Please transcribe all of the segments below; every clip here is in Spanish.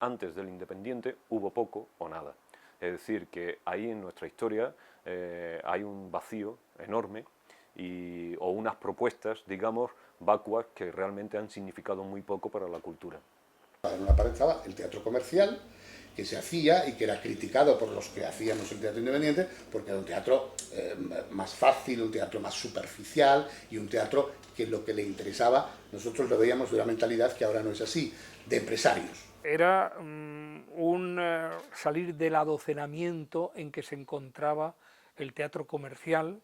Antes del Independiente hubo poco o nada. Es decir, que ahí en nuestra historia hay un vacío enorme o unas propuestas, digamos, vacuas que realmente han significado muy poco para la cultura. En una pared estaba el teatro comercial, que se hacía y que era criticado por los que hacíamos el teatro independiente, porque era un teatro más fácil, un teatro más superficial y un teatro que lo que le interesaba, nosotros lo veíamos de una mentalidad que ahora no es así, de empresarios. Era salir del adocenamiento en que se encontraba el teatro comercial,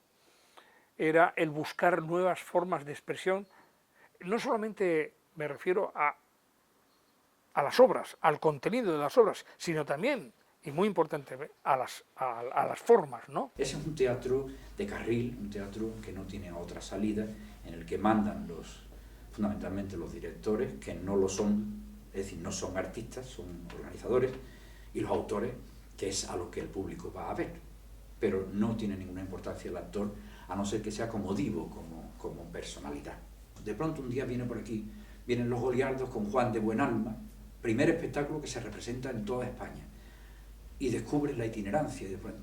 era el buscar nuevas formas de expresión. No solamente me refiero a las obras, al contenido de las obras, sino también, y muy importante, a las formas, ¿no? Ese es un teatro de carril, un teatro que no tiene otra salida, en el que mandan fundamentalmente los directores, que no lo son, es decir, no son artistas, son organizadores, y los autores, que es a lo que el público va a ver, pero no tiene ninguna importancia el actor, a no ser que sea como divo, como personalidad. De pronto un día viene por aquí, vienen los Goliardos con Juan de Buenalma, primer espectáculo que se representa en toda España, y descubre la itinerancia, y después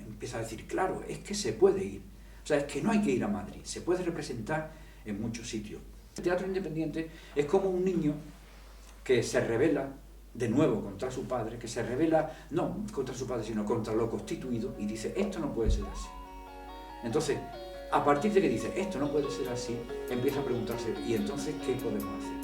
empieza a decir, claro, es que se puede ir, o sea, es que no hay que ir a Madrid, se puede representar en muchos sitios. El teatro independiente es como un niño que se rebela de nuevo contra su padre, que se rebela, no contra su padre, sino contra lo constituido, y dice, esto no puede ser así. Entonces, a partir de que dice, esto no puede ser así, empieza a preguntarse, ¿y entonces qué podemos hacer?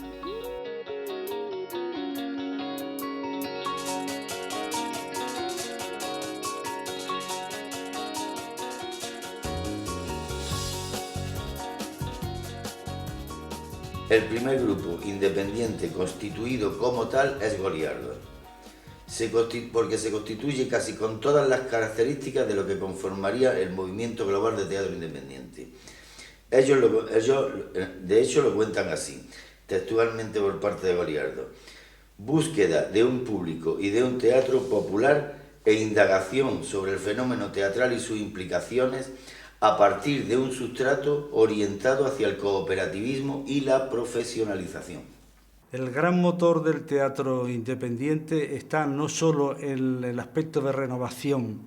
El primer grupo independiente constituido como tal es Goliardos, porque se constituye casi con todas las características de lo que conformaría el movimiento global de teatro independiente. Ellos de hecho lo cuentan así, textualmente por parte de Goliardos: búsqueda de un público y de un teatro popular e indagación sobre el fenómeno teatral y sus implicaciones a partir de un sustrato orientado hacia el cooperativismo y la profesionalización. El gran motor del teatro independiente está no solo en el aspecto de renovación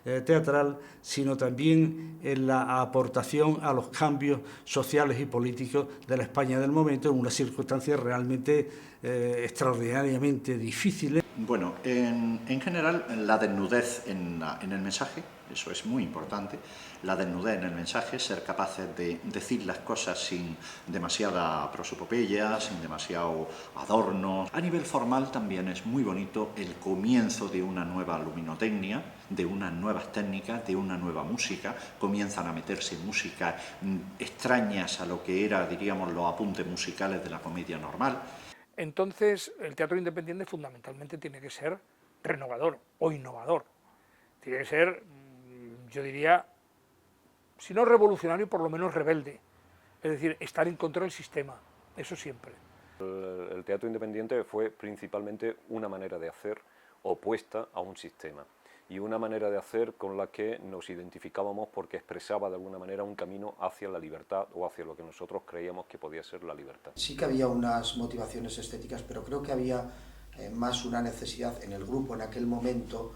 teatral, sino también en la aportación a los cambios sociales y políticos de la España del momento, en unas circunstancias realmente extraordinariamente difíciles. Bueno, en general, la desnudez en el mensaje, eso es muy importante, la desnudez en el mensaje, ser capaces de decir las cosas sin demasiada prosopopeya, sin demasiado adorno. A nivel formal también es muy bonito el comienzo de una nueva luminotecnia, de unas nuevas técnicas, de una nueva música. Comienzan a meterse músicas extrañas a lo que era, diríamos, los apuntes musicales de la comedia normal. Entonces, el teatro independiente fundamentalmente tiene que ser renovador o innovador. Tiene que ser, yo diría, si no revolucionario, por lo menos rebelde. Es decir, estar en contra del sistema, eso siempre. El teatro independiente fue principalmente una manera de hacer opuesta a un sistema, y una manera de hacer con la que nos identificábamos porque expresaba de alguna manera un camino hacia la libertad o hacia lo que nosotros creíamos que podía ser la libertad. Sí que había unas motivaciones estéticas, pero creo que había más una necesidad en el grupo en aquel momento.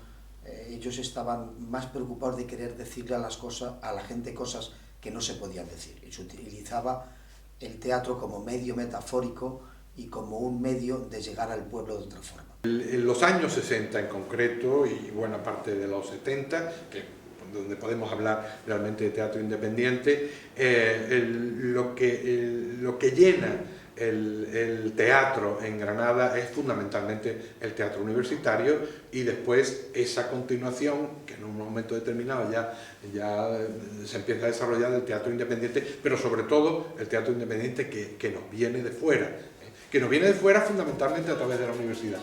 Ellos estaban más preocupados de querer decirle a la gente cosas que no se podían decir, y se utilizaba el teatro como medio metafórico y como un medio de llegar al pueblo de otra forma. En los años 60 en concreto y buena parte de los 70, donde podemos hablar realmente de teatro independiente, lo que llena el teatro en Granada es fundamentalmente el teatro universitario, y después esa continuación que en un momento determinado ya se empieza a desarrollar el teatro independiente, pero sobre todo el teatro independiente que nos viene de fuera, que nos viene de fuera fundamentalmente a través de la universidad.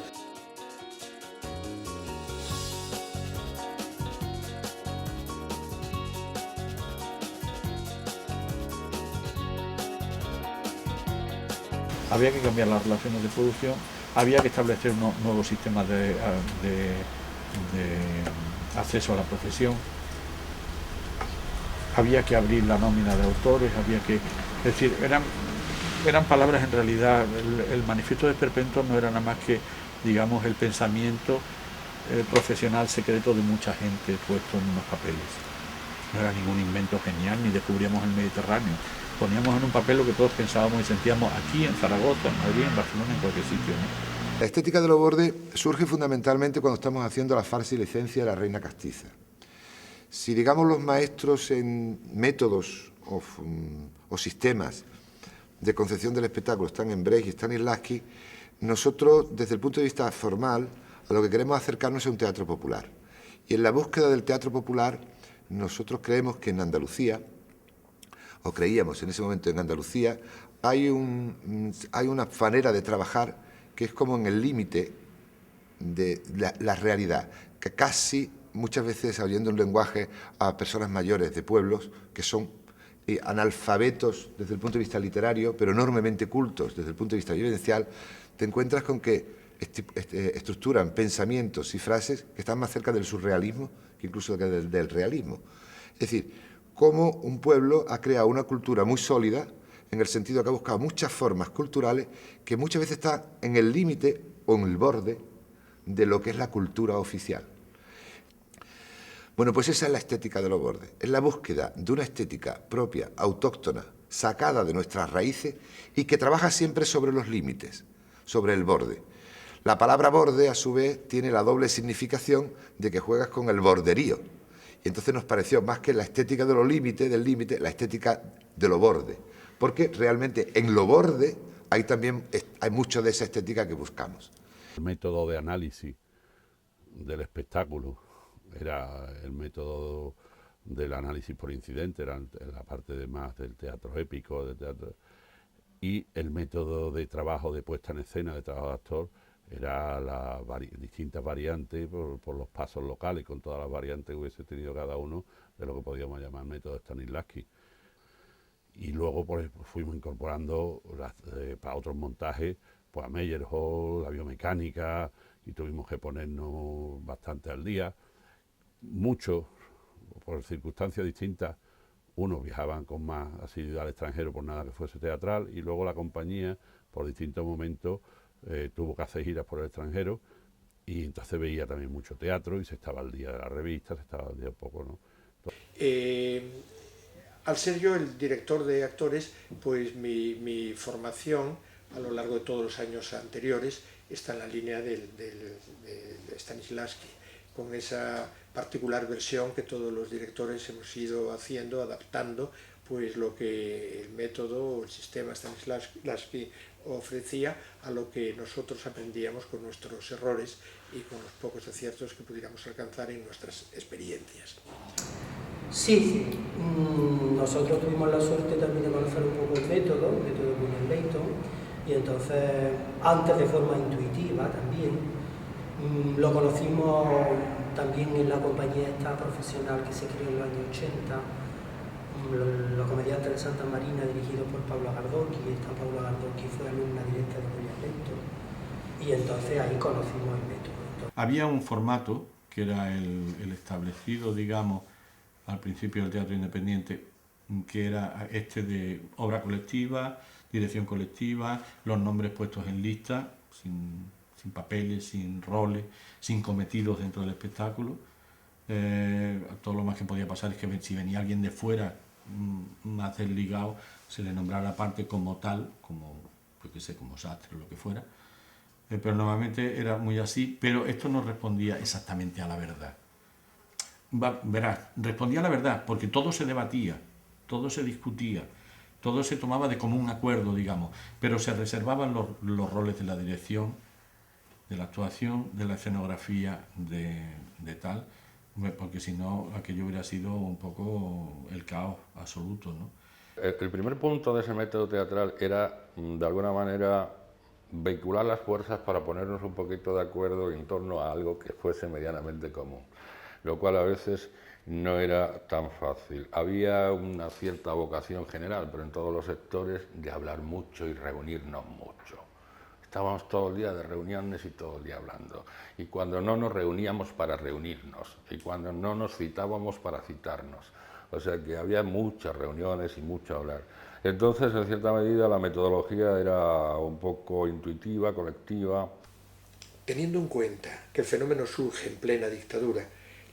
Había que cambiar las relaciones de producción, había que establecer unos nuevos sistemas de acceso a la profesión, había que abrir la nómina de autores, es decir, eran palabras en realidad. El manifiesto de Esperpento no era nada más que digamos, el pensamiento profesional secreto de mucha gente puesto en unos papeles. No era ningún invento genial, ni descubríamos el Mediterráneo. Poníamos en un papel lo que todos pensábamos y sentíamos aquí, en Zaragoza, en Madrid, en Barcelona, en cualquier sitio, ¿no? La estética de lo borde surge fundamentalmente cuando estamos haciendo la farsa y licencia de la Reina Castiza. Si, digamos, los maestros en métodos o sistemas de concepción del espectáculo están en Brecht y Stanislavski, nosotros, desde el punto de vista formal, a lo que queremos acercarnos es un teatro popular. Y en la búsqueda del teatro popular, nosotros creemos que en Andalucía, o creíamos en ese momento en Andalucía, hay una manera de trabajar que es como en el límite de la realidad, que casi muchas veces, oyendo un lenguaje a personas mayores de pueblos que son analfabetos desde el punto de vista literario, pero enormemente cultos desde el punto de vista vivencial, te encuentras con que estructuran pensamientos y frases que están más cerca del surrealismo que incluso del realismo. Es decir, cómo un pueblo ha creado una cultura muy sólida, en el sentido que ha buscado muchas formas culturales que muchas veces están en el límite o en el borde de lo que es la cultura oficial. Bueno, pues esa es la estética de los bordes, es la búsqueda de una estética propia, autóctona, sacada de nuestras raíces y que trabaja siempre sobre los límites, sobre el borde. La palabra borde, a su vez, tiene la doble significación de que juegas con el borderío. Y entonces nos pareció, más que la estética de los límites, del límite, la estética de lo borde. Porque realmente en lo borde hay mucho de esa estética que buscamos. El método de análisis del espectáculo era el método del análisis por incidente, era la parte más del teatro épico, del teatro, y el método de trabajo de puesta en escena, de trabajo de actor, era las distintas variantes por los pasos locales, con todas las variantes que hubiese tenido cada uno de lo que podíamos llamar método Stanislavski. Y luego pues, fuimos incorporando para otros montajes pues, a Meyerhold, la biomecánica, y tuvimos que ponernos bastante al día. Muchos, por circunstancias distintas, unos viajaban con más asiduidad al extranjero por nada que fuese teatral, y luego la compañía, por distintos momentos, tuvo que hacer giras por el extranjero, y entonces veía también mucho teatro y se estaba al día de las revistas, se estaba al día un poco, ¿no? Al ser yo el director de actores, pues mi formación a lo largo de todos los años anteriores está en la línea de Stanislavski, con esa particular versión que todos los directores hemos ido haciendo, adaptando pues lo que el método o el sistema Stanislavski ofrecía a lo que nosotros aprendíamos con nuestros errores y con los pocos aciertos que pudiéramos alcanzar en nuestras experiencias. Sí, nosotros tuvimos la suerte también de conocer un poco el método William Layton, y entonces, antes de forma intuitiva también, lo conocimos también en la compañía esta profesional que se creó en los años 80, los comediantes de Santa Marina, dirigidos por Paula Gardocchi. Esta Paula Gardocchi fue alumna directa de William Layton, y entonces ahí conocimos el método. Había un formato que era el establecido, digamos, al principio del teatro independiente, que era este de obra colectiva, dirección colectiva, los nombres puestos en lista, sin papeles, sin roles, sin cometidos dentro del espectáculo. Todo lo más que podía pasar es que si venía alguien de fuera más desligado, se le nombrara aparte como tal, como, yo qué sé, como sastre o lo que fuera. Pero normalmente era muy así, pero esto no respondía exactamente a la verdad. Verás, respondía a la verdad, porque todo se debatía, todo se discutía, todo se tomaba de común acuerdo, digamos, pero se reservaban los roles de la dirección, de la actuación, de la escenografía, de tal, porque si no aquello hubiera sido un poco el caos absoluto, ¿no? El primer punto de ese método teatral era, de alguna manera, vehicular las fuerzas para ponernos un poquito de acuerdo en torno a algo que fuese medianamente común, lo cual a veces no era tan fácil. Había una cierta vocación general, pero en todos los sectores, de hablar mucho y reunirnos mucho. Estábamos todo el día de reuniones y todo el día hablando. Y cuando no nos reuníamos para reunirnos, y cuando no nos citábamos para citarnos. O sea que había muchas reuniones y mucho hablar. Entonces, en cierta medida, la metodología era un poco intuitiva, colectiva. teniendo en cuenta que el fenómeno surge en plena dictadura,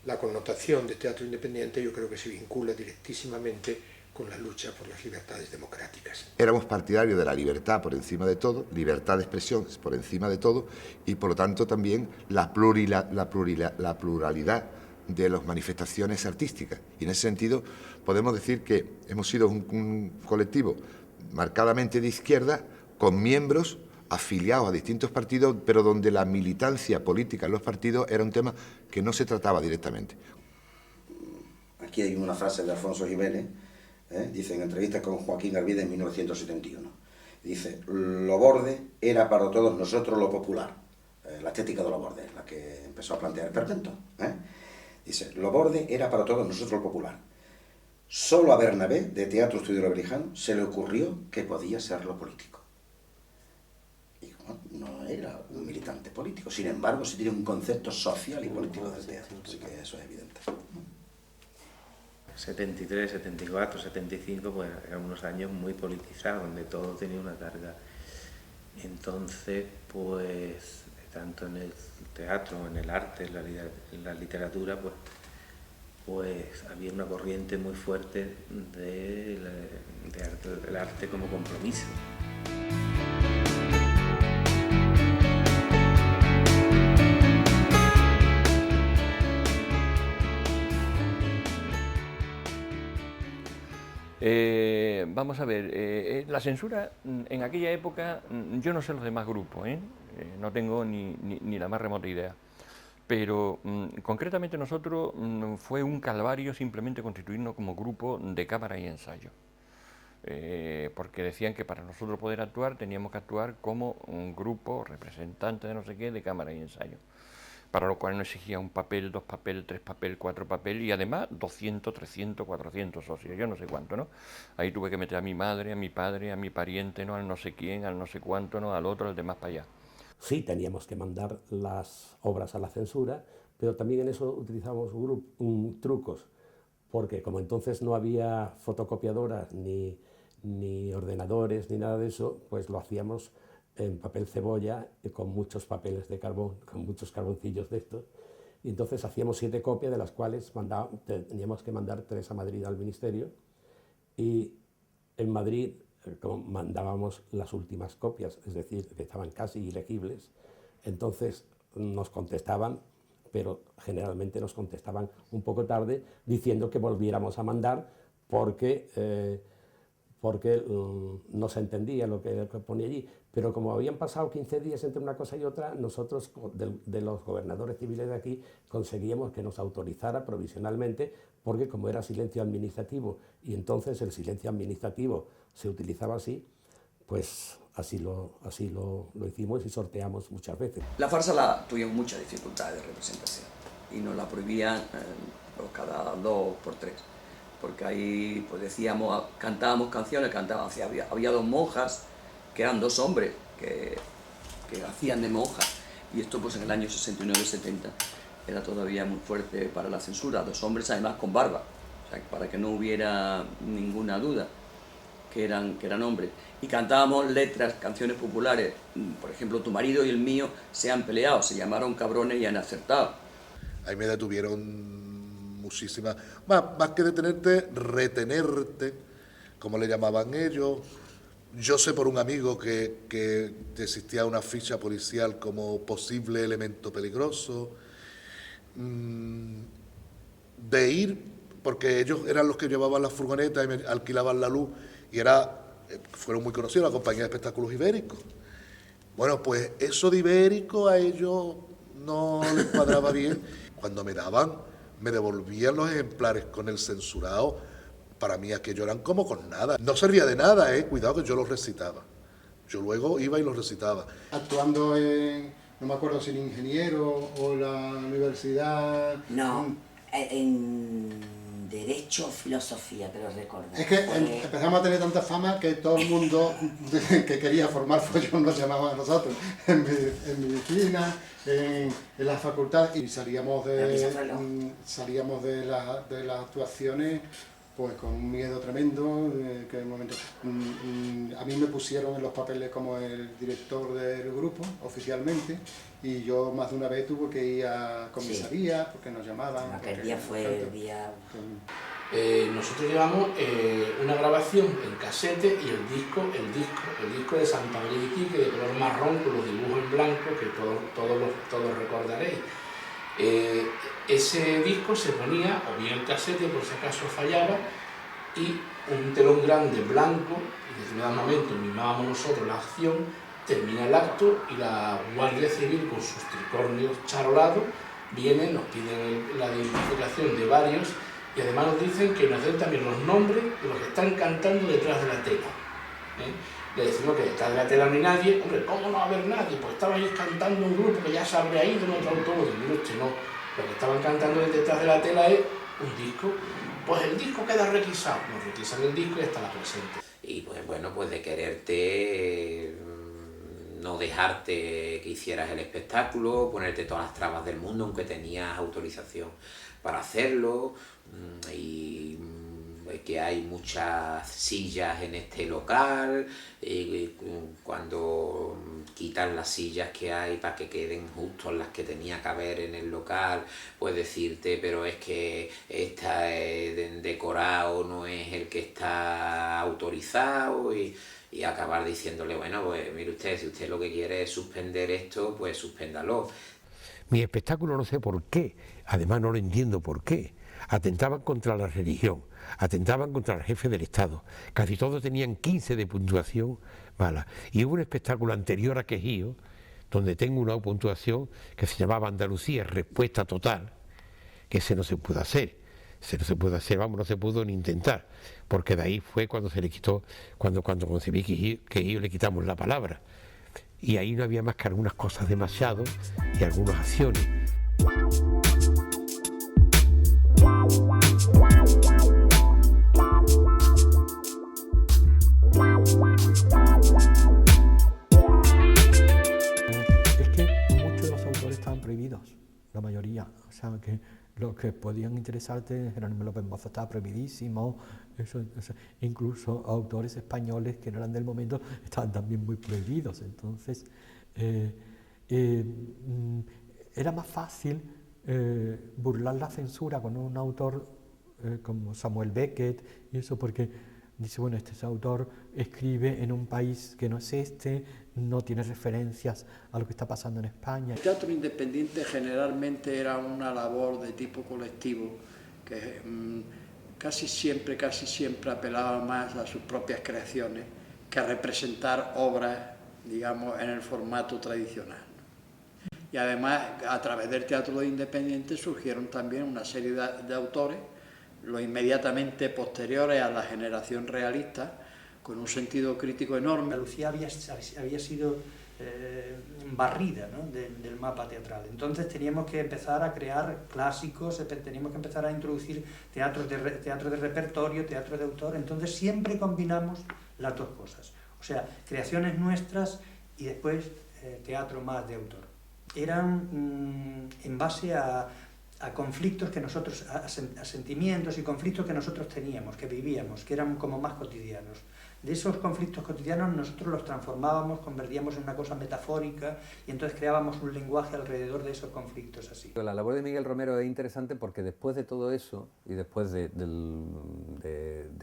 la connotación de teatro independiente yo creo que se vincula directísimamente con la lucha por las libertades democráticas. Éramos partidarios de la libertad por encima de todo, libertad de expresión por encima de todo, y por lo tanto también la pluralidad de las manifestaciones artísticas. Y en ese sentido podemos decir que hemos sido un colectivo marcadamente de izquierda, con miembros afiliados a distintos partidos, pero donde la militancia política en los partidos era un tema que no se trataba directamente. Aquí hay una frase de Alfonso Jiménez, dice en entrevista con Joaquín Arvide en 1971, dice: Laborde era para todos nosotros lo popular, la estética de Laborde, la que empezó a plantear el Esperpento. Dice: Laborde era para todos nosotros lo popular. Solo a Bernabé, de Teatro Estudio Lobrejano, se le ocurrió que podía ser lo político. Y no era un militante político, sin embargo, sí tiene un concepto social y político del teatro, así que eso es evidente. 73, 74, 75, pues eran unos años muy politizados, donde todo tenía una carga. Entonces, pues, tanto en el teatro, en el arte, en la literatura, pues había una corriente muy fuerte del arte como compromiso. Vamos a ver, la censura en aquella época, yo no sé los demás grupos, no tengo ni la más remota idea, pero concretamente nosotros fue un calvario simplemente constituirnos como grupo de cámara y ensayo, porque decían que para nosotros poder actuar teníamos que actuar como un grupo representante de no sé qué de cámara y ensayo, para lo cual nos exigía un papel, 2 papeles, 3 papeles, 4 papeles y además 200, 300, 400 socios, yo no sé cuánto, ¿no? Ahí tuve que meter a mi madre, a mi padre, a mi pariente, ¿no? Al no sé quién, al no sé cuánto, ¿no? Al otro, al demás para allá. Sí, teníamos que mandar las obras a la censura, pero también en eso utilizábamos trucos, porque como entonces no había fotocopiadoras ni ordenadores ni nada de eso, pues lo hacíamos en papel cebolla, con muchos papeles de carbón, con muchos carboncillos de estos, y entonces hacíamos 7 copias, de las cuales teníamos que mandar 3 a Madrid al ministerio, y en Madrid mandábamos las últimas copias, es decir, que estaban casi ilegibles, entonces nos contestaban, pero generalmente nos contestaban un poco tarde, diciendo que volviéramos a mandar porque no se entendía lo que ponía allí. Pero como habían pasado 15 días entre una cosa y otra, nosotros, de los gobernadores civiles de aquí, conseguíamos que nos autorizara provisionalmente, porque como era silencio administrativo, y entonces el silencio administrativo se utilizaba así, pues así lo hicimos y sorteamos muchas veces. La farsa tuvimos muchas dificultades de representación, y nos la prohibían cada 2 por 3. Porque ahí pues decíamos, cantábamos canciones, había 2 monjas, que eran 2 hombres, que hacían de monjas, y esto pues en el año 69-70 era todavía muy fuerte para la censura, 2 hombres además con barba, o sea, para que no hubiera ninguna duda que eran hombres, y cantábamos letras, canciones populares, por ejemplo, Tu marido y el mío se han peleado, se llamaron cabrones y han acertado. Ahí me detuvieron muchísimas, más que detenerte, retenerte, como le llamaban ellos. Yo sé por un amigo que existía una ficha policial como posible elemento peligroso, de ir, porque ellos eran los que llevaban las furgonetas y me alquilaban la luz, y fueron muy conocidos, la compañía de espectáculos ibéricos. Bueno, pues eso de ibérico a ellos no les cuadraba bien. Cuando me devolvían los ejemplares con el censurado, para mí aquello eran como con nada. No servía de nada, cuidado que yo los recitaba. Yo luego iba y los recitaba. Actuando no me acuerdo si en Ingeniero o la universidad... No, en Derecho o Filosofía, creo recordar. Es que empezamos a tener tanta fama que todo el mundo que quería formar follón nos llamaba a nosotros. En medicina, en la facultad, y salíamos de las actuaciones pues con un miedo tremendo, que en el momento a mí me pusieron en los papeles como el director del grupo oficialmente, y yo más de una vez tuve que ir a comisaría porque nos llamaban. Aquel día fue el día... Nosotros llevamos una grabación en casete y el disco de Santa María de Iquique, de color marrón con los dibujos en blanco que todos recordaréis. Ese disco se ponía o bien el casete por si acaso fallaba, y un telón grande blanco, y en determinado momento mimábamos nosotros la acción, termina el acto y la Guardia Civil con sus tricornios charolados viene, nos piden la identificación de varios, y además nos dicen que nos den también los nombres de los que están cantando detrás de la tela. Le decimos que detrás de la tela no hay nadie. Hombre, ¿cómo no va a haber nadie? Pues estabais cantando un grupo que ya se habría ido en otro autódromo. No, lo que estaban cantando detrás de la tela es un disco. Pues el disco queda requisado. Nos requisan el disco y hasta la presente. Y pues bueno, pues de quererte, no dejarte que hicieras el espectáculo, ponerte todas las trabas del mundo, aunque tenías autorización para hacerlo, y que hay muchas sillas en este local, cuando quitan las sillas que hay para que queden justo las que tenía que haber en el local, pues decirte, pero es que este decorado no es el que está autorizado, y acabar diciéndole, bueno, pues mire usted, si usted lo que quiere es suspender esto, pues suspéndalo. Mi espectáculo, no sé por qué, además no lo entiendo por qué, atentaban contra la religión, atentaban contra el jefe del Estado, casi todos tenían 15 de puntuación mala, y hubo un espectáculo anterior a Quejío, donde tengo una puntuación que se llamaba Andalucía, respuesta total, que ese no se pudo hacer, no se pudo ni intentar, porque de ahí fue cuando se le quitó, cuando concebí Quejío le quitamos la palabra, y ahí no había más que algunas cosas demasiado y algunas acciones. Es que muchos de los autores estaban prohibidos, la mayoría, o sea que los que podían interesarte, Jerónimo López Mozo estaba prohibidísimo, incluso autores españoles que no eran del momento estaban también muy prohibidos, entonces era más fácil burlar la censura con un autor como Samuel Beckett y eso, porque dice, bueno, este autor escribe en un país que no es este, no tiene referencias a lo que está pasando en España. El teatro independiente generalmente era una labor de tipo colectivo que casi siempre apelaba más a sus propias creaciones que a representar obras, digamos, en el formato tradicional. Y además, a través del teatro independiente surgieron también una serie de autores, los inmediatamente posteriores a la generación realista, con un sentido crítico enorme. Andalucía había sido barrida, ¿no?, del mapa teatral. Entonces teníamos que empezar a crear clásicos, teníamos que empezar a introducir teatro de repertorio, teatro de autor. Entonces siempre combinamos las dos cosas. O sea, creaciones nuestras y después teatro más de autor. Eran en base a conflictos que nosotros, a sentimientos y conflictos que nosotros teníamos, que vivíamos, que eran como más cotidianos. De esos conflictos cotidianos nosotros los transformábamos, convertíamos en una cosa metafórica y entonces creábamos un lenguaje alrededor de esos conflictos así. La labor de Miguel Romero es interesante porque después de todo eso y después de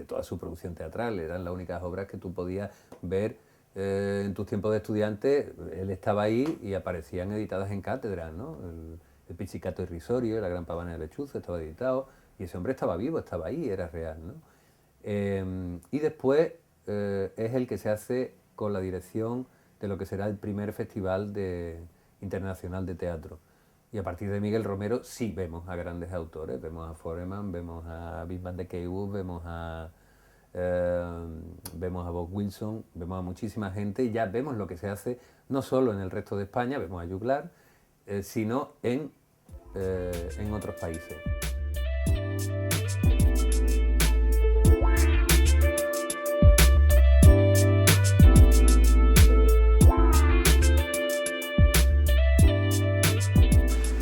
toda su producción teatral, eran las únicas obras que tú podías ver en tus tiempos de estudiante. Él estaba ahí y aparecían editadas en cátedra, ¿no? El Pizzicato Irrisorio, La gran pavana de lechuza, estaba editado, y ese hombre estaba vivo, estaba ahí, era real, ¿no? Y después es el que se hace con la dirección de lo que será el primer festival internacional de teatro. Y a partir de Miguel Romero sí vemos a grandes autores, vemos a Foreman, vemos a Bismarck de Keywood, vemos a Bob Wilson, vemos a muchísima gente, y ya vemos lo que se hace no solo en el resto de España, vemos a Juglar, sino en otros países.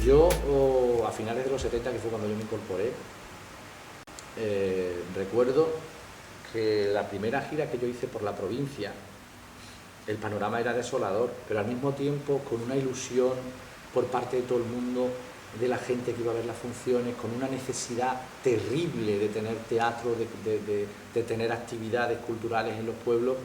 Yo, a finales de los 70, que fue cuando yo me incorporé, recuerdo que la primera gira que yo hice por la provincia, el panorama era desolador, pero al mismo tiempo con una ilusión por parte de todo el mundo, de la gente que iba a ver las funciones, con una necesidad terrible de tener teatro, de tener actividades culturales en los pueblos.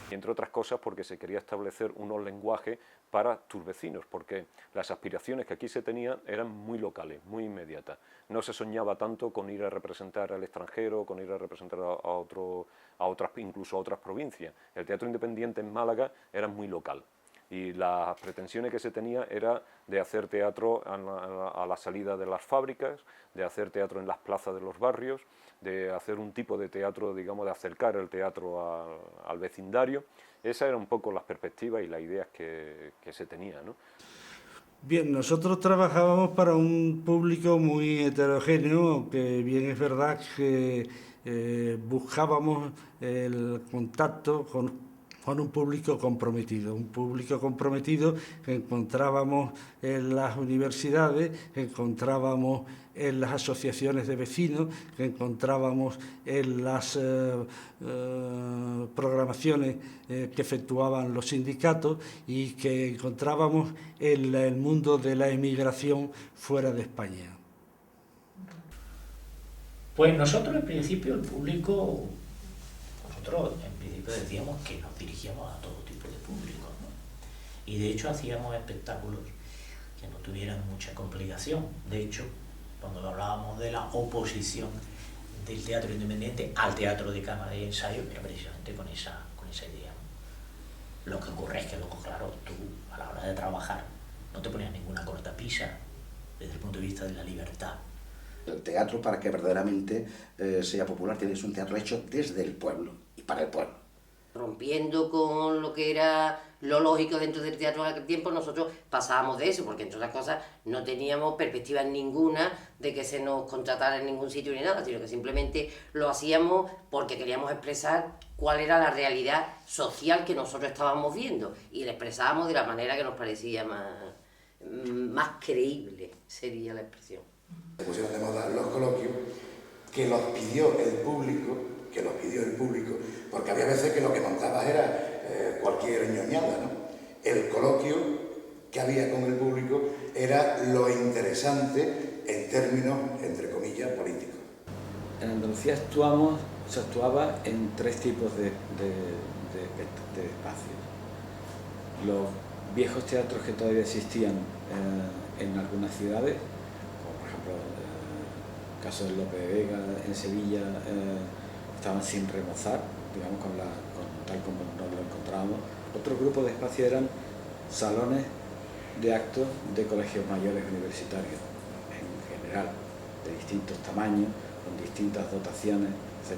Y entre otras cosas porque se quería establecer unos lenguajes para tus vecinos, porque las aspiraciones que aquí se tenían eran muy locales, muy inmediatas. No se soñaba tanto con ir a representar al extranjero, con ir a representar incluso a otras provincias. El teatro independiente en Málaga era muy local. Y las pretensiones que se tenía era de hacer teatro a la salida de las fábricas, de hacer teatro en las plazas de los barrios, de hacer un tipo de teatro, digamos, de acercar el teatro al vecindario. Esas eran un poco las perspectivas y las ideas que se tenían, ¿no? Bien, nosotros trabajábamos para un público muy heterogéneo, aunque bien es verdad que buscábamos el contacto con un público comprometido que encontrábamos en las universidades, que encontrábamos en las asociaciones de vecinos, que encontrábamos en las programaciones que efectuaban los sindicatos y que encontrábamos en el mundo de la emigración fuera de España. Pues nosotros en principio el público, nosotros en principio decíamos que nos dirigíamos a todo tipo de público, ¿no? Y de hecho hacíamos espectáculos que no tuvieran mucha complicación. De hecho, cuando hablábamos de la oposición del teatro independiente al teatro de cámara y ensayo, era precisamente con esa idea, ¿no? Lo que ocurre es que luego, claro, tú a la hora de trabajar no te ponías ninguna cortapisa desde el punto de vista de la libertad. El teatro, para que verdaderamente sea popular, tiene que ser un teatro hecho desde el pueblo y para el pueblo. Rompiendo con lo que era lo lógico dentro del teatro en aquel tiempo, nosotros pasábamos de eso, porque entre otras cosas no teníamos perspectiva ninguna de que se nos contratara en ningún sitio ni nada, sino que simplemente lo hacíamos porque queríamos expresar cuál era la realidad social que nosotros estábamos viendo, y la expresábamos de la manera que nos parecía más creíble, sería la expresión. Se pusieron de moda los coloquios que los pidió el público, porque había veces que lo que montabas era cualquier ñoñada, ¿no? El coloquio que había con el público era lo interesante en términos, entre comillas, políticos. En Andalucía se actuaba en tres tipos de espacios. Los viejos teatros que todavía existían en algunas ciudades, como por ejemplo el caso de Lope de Vega en Sevilla, estaban sin remozar, digamos, tal como nos lo encontrábamos. Otro grupo de espacios eran salones de actos de colegios mayores universitarios, en general, de distintos tamaños, con distintas dotaciones, etc.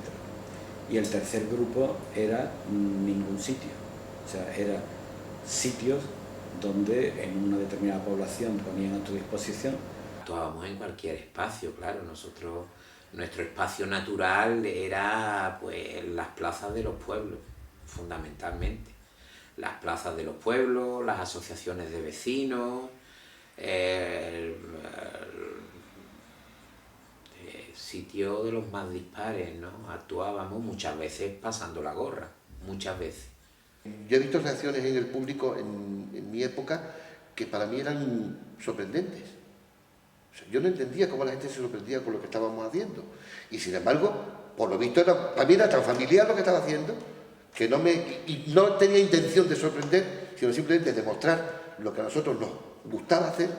Y el tercer grupo era ningún sitio, o sea, eran sitios donde en una determinada población ponían a tu disposición. Actuábamos en cualquier espacio, claro. Nuestro espacio natural era pues las plazas de los pueblos, fundamentalmente. Las plazas de los pueblos, las asociaciones de vecinos, sitio de los más dispares, ¿no? Actuábamos muchas veces pasando la gorra, muchas veces. Yo he visto reacciones en el público en mi época que para mí eran sorprendentes. O sea, yo no entendía cómo la gente se sorprendía con lo que estábamos haciendo. Y sin embargo, por lo visto, para mí era tan familiar lo que estaba haciendo que no tenía intención de sorprender, sino simplemente de mostrar lo que a nosotros nos gustaba hacer,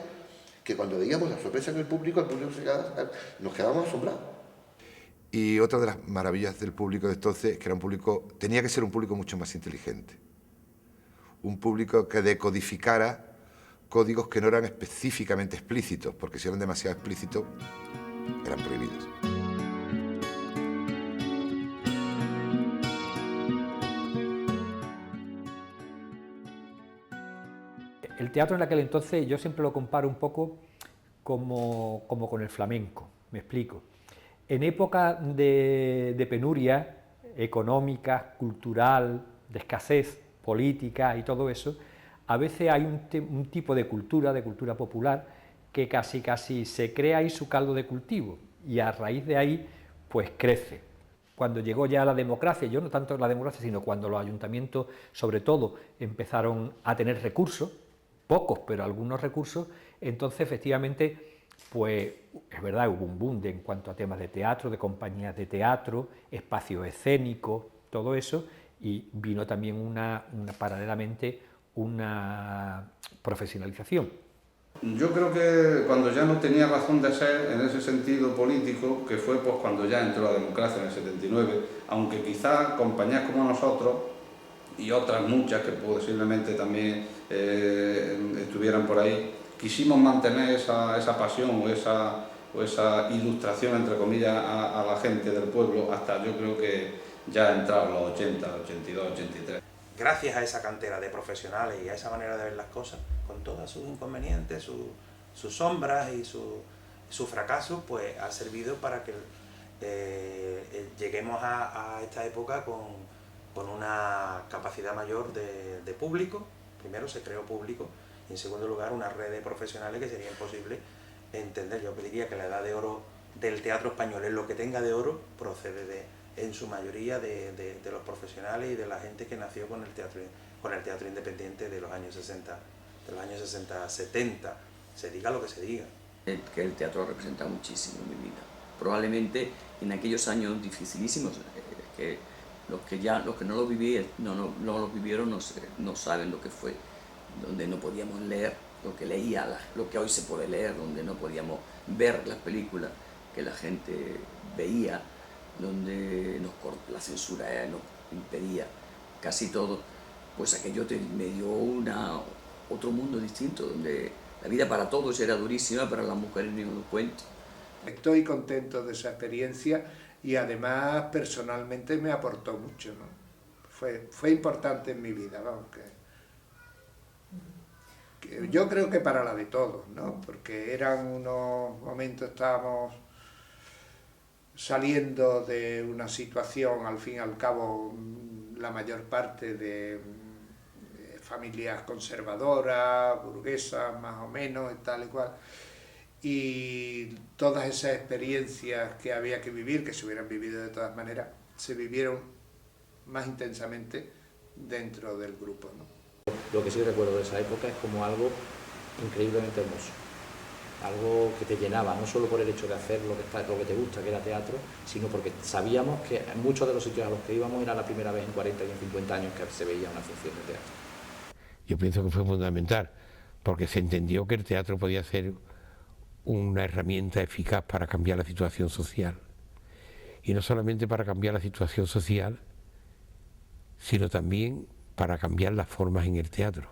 que cuando veíamos la sorpresa en el público nos quedábamos asombrados. Y otra de las maravillas del público de entonces, que era tenía que ser un público mucho más inteligente. Un público que decodificara códigos que no eran específicamente explícitos, porque si eran demasiado explícitos, eran prohibidos. El teatro en aquel entonces yo siempre lo comparo un poco como con el flamenco, me explico. En época de penuria económica, cultural, de escasez política y todo eso, a veces hay un tipo de cultura popular, que casi se crea ahí su caldo de cultivo, y a raíz de ahí pues crece. Cuando llegó ya la democracia, yo no tanto la democracia, sino cuando los ayuntamientos, sobre todo, empezaron a tener recursos, pocos, pero algunos recursos, entonces efectivamente, pues es verdad, hubo un boom en cuanto a temas de teatro, de compañías de teatro, espacios escénicos, todo eso, y vino también paralelamente una profesionalización. Yo creo que cuando ya no tenía razón de ser en ese sentido político, que fue pues cuando ya entró la democracia en el 79, aunque quizás compañías como nosotros y otras muchas que posiblemente también estuvieran por ahí, quisimos mantener esa pasión o esa ilustración, entre comillas, a la gente del pueblo hasta yo creo que ya entraron los 80, 82, 83. Gracias a esa cantera de profesionales y a esa manera de ver las cosas, con todos sus inconvenientes, sus sombras y su fracaso, pues ha servido para que lleguemos a esta época con una capacidad mayor de público. Primero se creó público y en segundo lugar una red de profesionales que sería imposible entender. Yo diría que la edad de oro del teatro español, en lo que tenga de oro, procede en su mayoría de los profesionales y de la gente que nació con el teatro independiente de los años 60, 70, se diga lo que se diga. Que el teatro representa muchísimo en mi vida. Probablemente en aquellos años dificilísimos, que los que no lo vivieron no saben lo que fue, donde no podíamos leer lo que leía, lo que hoy se puede leer, donde no podíamos ver las películas que la gente veía, donde la censura nos impedía casi todo, pues aquello me dio otro mundo distinto, donde la vida para todos era durísima, para las mujeres ni os lo cuento. Estoy contento de esa experiencia y además personalmente me aportó mucho, ¿no? Fue importante en mi vida, vamos, que yo creo que para la de todos, ¿no? Porque eran unos momentos, estábamos saliendo de una situación, al fin y al cabo, la mayor parte de familias conservadoras, burguesas, más o menos, y tal y cual, y todas esas experiencias que había que vivir, que se hubieran vivido de todas maneras, se vivieron más intensamente dentro del grupo, ¿no? Lo que sí recuerdo de esa época es como algo increíblemente hermoso. Algo que te llenaba, no solo por el hecho de hacer lo que te gusta, que era teatro, sino porque sabíamos que en muchos de los sitios a los que íbamos era la primera vez en 40 y en 50 años que se veía una función de teatro. Yo pienso que fue fundamental, porque se entendió que el teatro podía ser una herramienta eficaz para cambiar la situación social. Y no solamente para cambiar la situación social, sino también para cambiar las formas en el teatro.